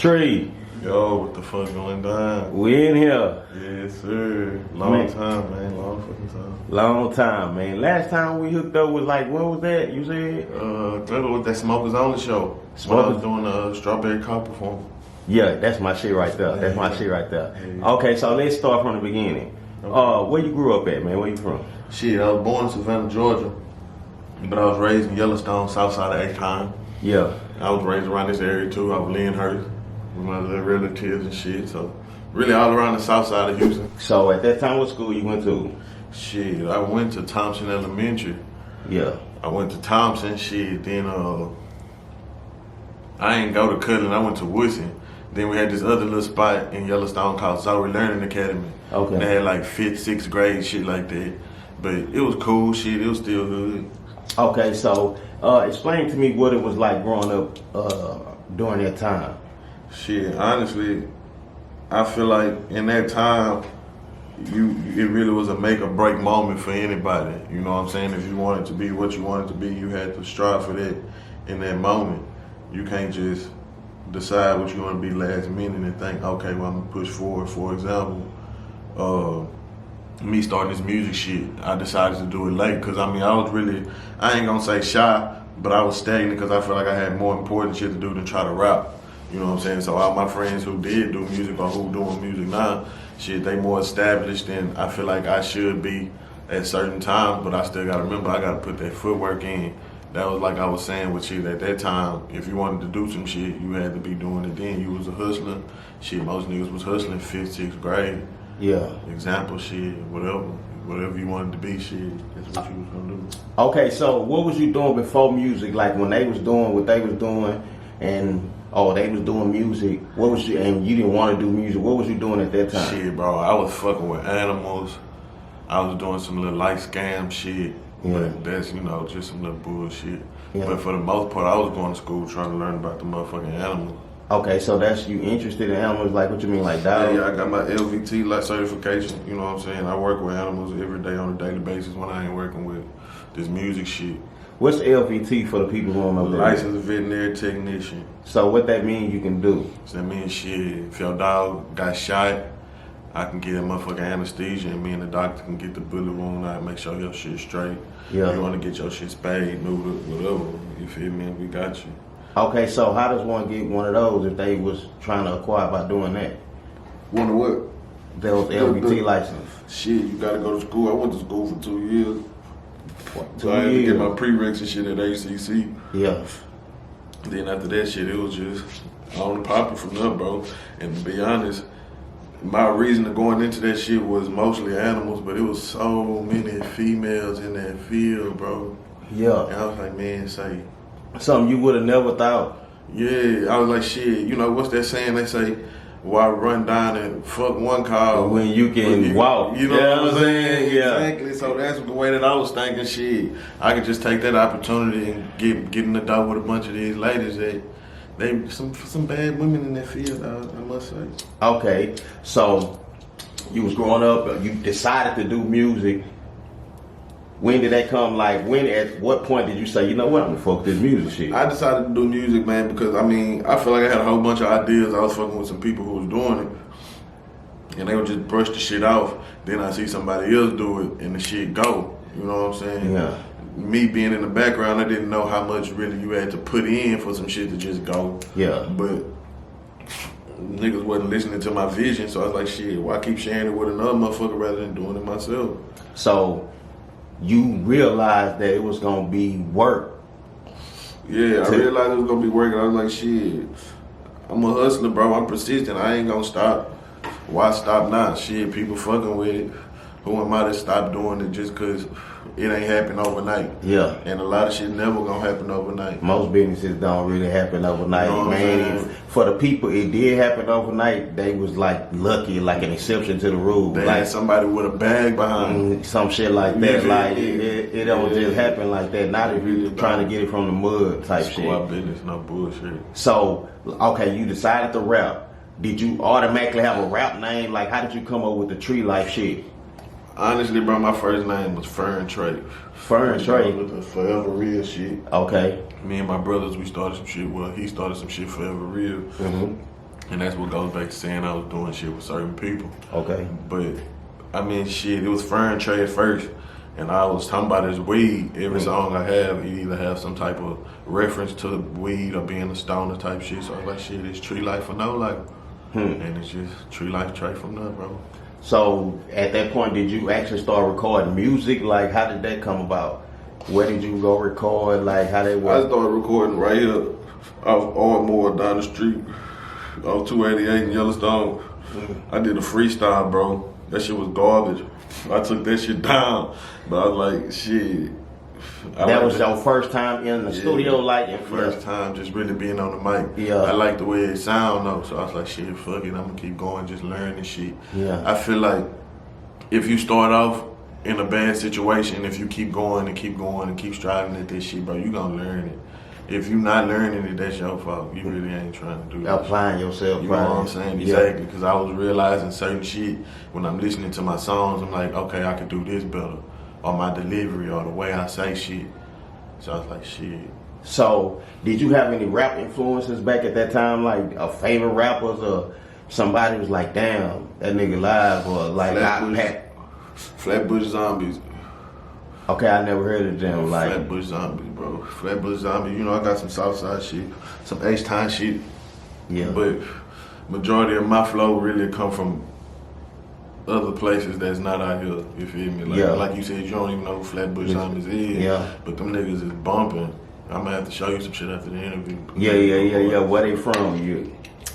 Tree, Yo, what the fuck going down? we in here. Yes, sir. Long time, man. Long fucking time. Long time, man. Last time we hooked up was like, what was that? You said? That was that Smokers Only show. When I was doing the Strawberry Car performance. Yeah, that's my shit right there. That's my shit right there. Okay, so let's start from the beginning. Where you grew up at, man? Where you from? Shit, I was born in Savannah, Georgia. But I was raised in Yellowstone, south side of Akron. Yeah. I was raised around this area too. I was Lyndhurst with my little relatives and shit. So really all around the south side of Houston. So at that time, what school you went to? Shit, I went to Thompson Elementary. Yeah. I went to Thompson, shit, then I ain't go to Cullen, I went to Woodson. Then we had this other little spot in Yellowstone called Zoe Learning Academy. Okay. And they had like 5th, 6th grade, shit like that. But it was cool, shit, it was still good. Okay, so explain to me what it was like growing up during that time. Shit, honestly, I feel like in that time, it really was a make or break moment for anybody. You know what I'm saying? If you wanted to be what you wanted to be, you had to strive for that in that moment. You can't just decide what you want to be last minute and think, okay, well, I'm gonna push forward. For example, me starting this music shit, I decided to do it late because I ain't gonna say shy, but I was stagnant because I feel like I had more important shit to do than try to rap. You know what I'm saying? So all my friends who did do music or who doing music now, shit, they more established than I feel like I should be at certain times, but I still gotta remember I gotta put that footwork in. That was like I was saying with shit at that time, if you wanted to do some shit, you had to be doing it then. You was a hustler. Shit, most niggas was hustling 5th, 6th grade. Yeah. Example shit, whatever you wanted to be, shit, that's what you was gonna do. Okay, so what was you doing before music? Like when they was doing what they was doing and they was doing music, what was you, and you didn't want to do music, what was you doing at that time? Shit, bro, I was fucking with animals. I was doing some little light scam shit. Yeah. But that's, just some little bullshit. Yeah. But for the most part, I was going to school trying to learn about the motherfucking animals. Okay, so that's you interested in animals, like what you mean, like dogs? Yeah, I got my LVT like certification, you know what I'm saying? I work with animals every day on a daily basis when I ain't working with this music shit. What's LVT for the people who don't know that? Licensed veterinary technician. So what that means you can do? So that means shit, if your dog got shot, I can get a motherfucking anesthesia and me and the doctor can get the bullet wound out and make sure your shit straight. Yeah. You want to get your shit spayed, neutered, whatever, you feel me? We got you. Okay, so how does one get one of those if they was trying to acquire by doing that? Wonder what? Those LVT license. Shit, you gotta go to school. I went to school for 2 years. What, So I had to get my prereqs and shit at ACC. Yeah. Then after that shit, it was just on the popping from there, bro. And to be honest, my reason of going into that shit was mostly animals, but it was so many females in that field, bro. Yeah. And I was like, man, say. Something you would have never thought. Yeah, I was like, shit, what's that saying? They say, why run down and fuck one car when you can walk. You know what I'm saying? Yeah. Exactly. So that's the way that I was thinking, shit. I could just take that opportunity and get in the door with a bunch of these ladies that they some bad women in that field, I must say. Okay, so you was growing up, you decided to do music. When did that come? Like, at what point did you say, you know what, I'm gonna fuck this music shit? I decided to do music, man, because I feel like I had a whole bunch of ideas. I was fucking with some people who was doing it, and they would just brush the shit off. Then I see somebody else do it, and the shit go. You know what I'm saying? Yeah. Me being in the background, I didn't know how much really you had to put in for some shit to just go. Yeah. But niggas wasn't listening to my vision, so I was like, shit, why keep sharing it with another motherfucker rather than doing it myself? So you realized that it was gonna be work. Yeah, I realized it was gonna be work, and I was like, shit, I'm a hustler, bro. I'm persistent. I ain't gonna stop. Why stop now? Shit, people fucking with it. Who am I to stop doing it just cause it ain't happen overnight? Yeah. And a lot of shit never gonna happen overnight. Most businesses don't really happen overnight, You know what I'm man. saying? For the people it did happen overnight, they was like lucky, like an exception to the rule. They like had somebody with a bag behind them. some shit like that. Yeah, like yeah. it don't just happen like that. Not if you're trying to get it from the mud type shit. Squad business, no bullshit. So, okay, you decided to rap. Did you automatically have a rap name? Like, how did you come up with the Treelife shit? Honestly, bro, my first name was Fern Trey. Fern Trey. With the Forever Real shit. Okay. Me and my brothers, we started some shit. Well, he started some shit Forever Real. Mm-hmm. And that's what goes back to saying I was doing shit with certain people. Okay. But, I mean, shit, it was fern trade first. And I was talking about this weed. Every song I have, it either have some type of reference to weed or being a stoner type shit. So I was like, shit, it's tree life for no life. And it's just tree life straight from there, bro. So at that point, did you actually start recording music? Like, how did that come about? Where did you go record? Like, how they work? I started recording right here off Ardmore down the street, off 288 in Yellowstone. I did a freestyle, bro. That shit was garbage. I took that shit down, but I was like, shit. That was your first time in the studio, like first time just really being on the mic. Yeah. I like the way it sound though, so I was like, shit, fuck it, I'm gonna keep going, just learning shit. Yeah. I feel like if you start off in a bad situation, if you keep going and keep going and keep striving at this shit, bro, you gonna learn it. If you not learning it, that's your fault. You really ain't trying to do that. Applying yourself. You know what I'm saying? Exactly. Because I was realizing certain shit when I'm listening to my songs. I'm like, okay, I could do this better, or my delivery, or the way I say shit. So I was like, shit. So, did you have any rap influences back at that time, like favorite rappers, or somebody was like, damn, that nigga live, or like Flatbush Zombies. Okay, I never heard of them. Like Flatbush Zombies, bro. Flatbush Zombies. You know, I got some Southside shit, some H-Town shit. Yeah. But majority of my flow really come from other places that's not out here. You feel me? Like you said, you don't even know who Flatbush Zombies is. Yeah. But them niggas is bumping. I'm gonna have to show you some shit after the interview. Yeah. Where they from?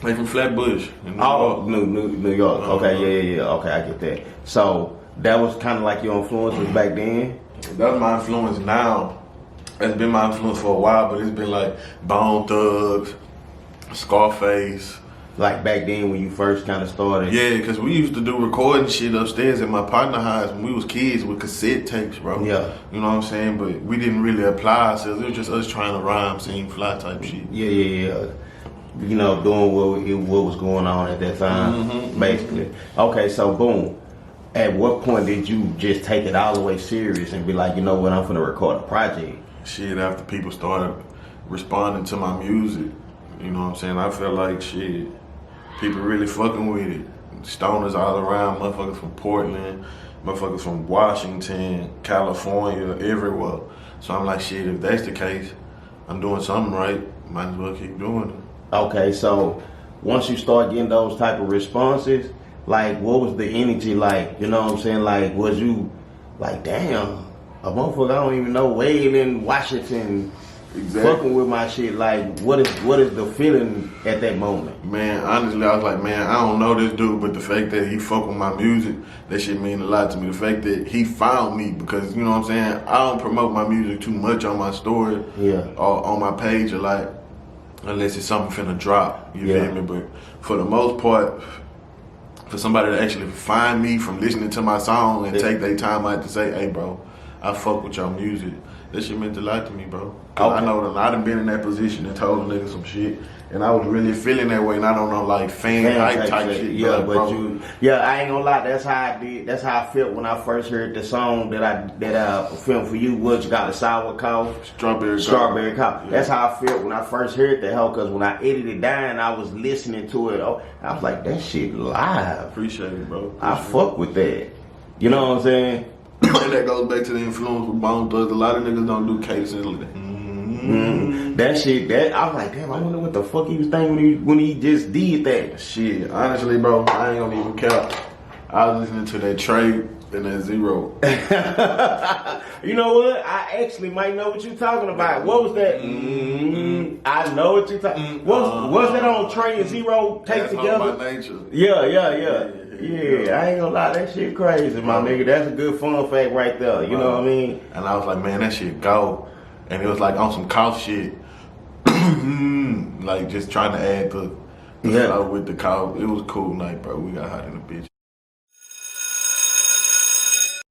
They from Flatbush. In New York. Okay, yeah. Okay, I get that. So that was kind of like your influences back then. That's my influence now. It's been my influence for a while, but it's been like Bone Thugs, Scarface. Like back then when you first kind of started. Yeah, because we used to do recording shit upstairs at my partner house when we was kids with cassette tapes, bro. Yeah. You know what I'm saying? But we didn't really apply ourselves. It was just us trying to rhyme, sing fly type shit. Yeah. You know, doing what was going on at that time, basically. Okay, so boom. At what point did you just take it all the way serious and be like, you know what, I'm finna record a project? Shit, after people started responding to my music, you know what I'm saying? I felt like, shit, people really fucking with it. Stoners all around, motherfuckers from Portland, motherfuckers from Washington, California, everywhere. So I'm like, shit, if that's the case, I'm doing something right, might as well keep doing it. Okay, so once you start getting those type of responses, like, what was the energy like? You know what I'm saying? Like, was you like, damn, a motherfucker I don't even know Wade in Washington fucking with my shit? Like, what is the feeling at that moment? Man, honestly, I was like, man, I don't know this dude, but the fact that he fuck with my music, that shit mean a lot to me. The fact that he found me, because, you know what I'm saying, I don't promote my music too much on my story or on my page a lot, unless it's something finna drop, you feel me? But for the most part, for somebody to actually find me from listening to my song and take their time out to say, hey, bro, I fuck with your music, that shit meant a lot to me, bro. I know that I done been in that position and told a nigga some shit, and I was really feeling that way, and I don't know, like, fan hype type shit. Yeah, but I ain't gonna lie, that's how I did. That's how I felt when I first heard the song that I filmed for you. What you got, a sour cow? Strawberry cow. Yeah. That's how I felt when I first heard that hell, because when I edited it down, I was listening to it. I was like, that shit live. Appreciate it, bro. I fuck with that. You know what I'm saying? And that goes back to the influence with Bone Thugs. A lot of niggas don't do cadences like that. That shit, I was like, damn, I wonder what the fuck he was thinking when he just did that. Shit, honestly, bro, I ain't gonna even count. I was listening to that Trey and that Zero. You know what? I actually might know what you're talking about. What was that? I know what you're talking. Was that on Trey and Zero take together? By nature. Yeah, I ain't gonna lie, that shit crazy, my nigga. That's a good fun fact right there. You know what I mean? And I was like, man, that shit go. And it was like on some cough shit. Like just trying to add the flow with the cough. It was a cool night, bro. We got hot in the bitch.